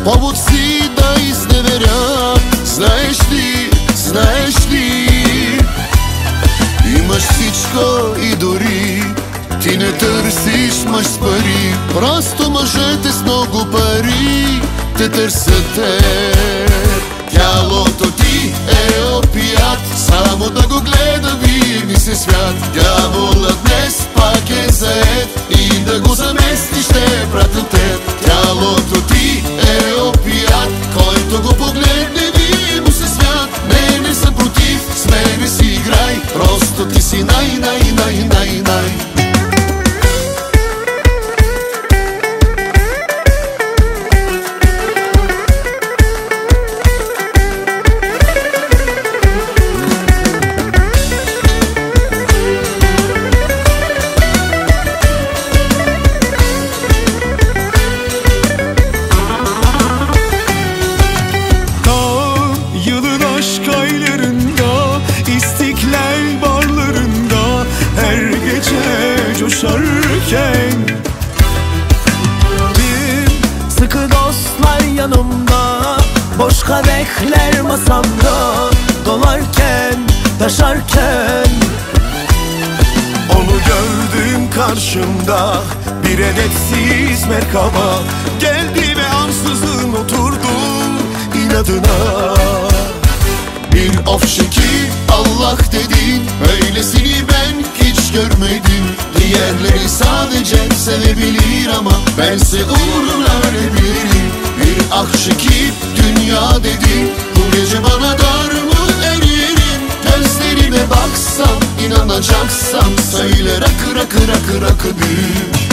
повод си да изневерят. Знаеш ли, знаеш ли, имаш всичко и дори ти не търсиш мъж с пари. Просто мъжете с много пари те търсят теб. Тялото ти е опият, само да го гледа ми се свят. Дяволът днес пак е заед и да го замести ще пратил теб. Тялото ти е опият, който го погледне ми се свят. Не съм против, с мене си играй, просто ти си най-най-най-най-най. Coşarken bir sıkı dostlar yanımda, boş kadehler masamda, dolarken, taşarken onu gördüm karşımda, bir edepsiz merkaba geldi ve ansızın oturdu inadına. Bir of şekil Allah dedin, öylesini ben hiç görmedim. Diğerleri sadece sevebilir ama bense uğruna ölebilirim. Bir ah şekil dünya dedin, bu gece bana dar mı eririm? Gözlerime baksam, inanacaksam söyle rakı rakı rakı rakı büyük.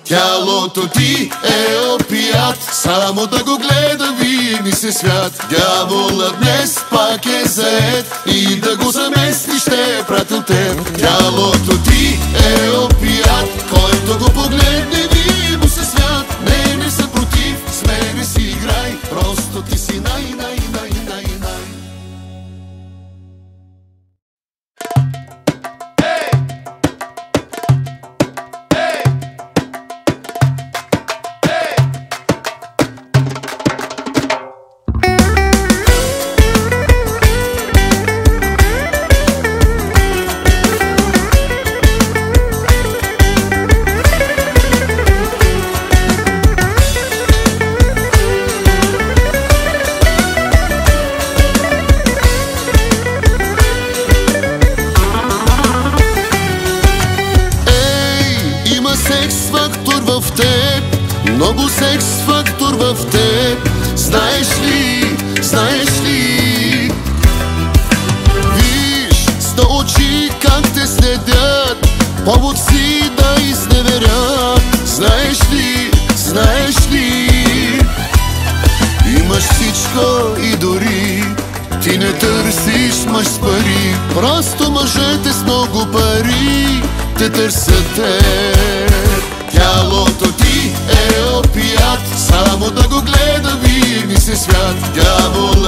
Тялото ти е опият, само да го гледа ми се свят. Дяволът днес пак е заед и да го замести ще пратил теб. Тялото ти е опият, който го погледне ми се свят. Не съм против, с мене си играй, просто ти си най-най-най-най-най. Много секс фактор в теб. Знаеш ли, знаеш ли, виж сто очи как те следят, повод си да изневерят. Знаеш ли, знаеш ли, имаш всичко и дори ти не търсиш мъж с пари. Просто мъжете с много пари те търсят теб. Тялото ти е опият, само да го гледа ми се свят. Дявол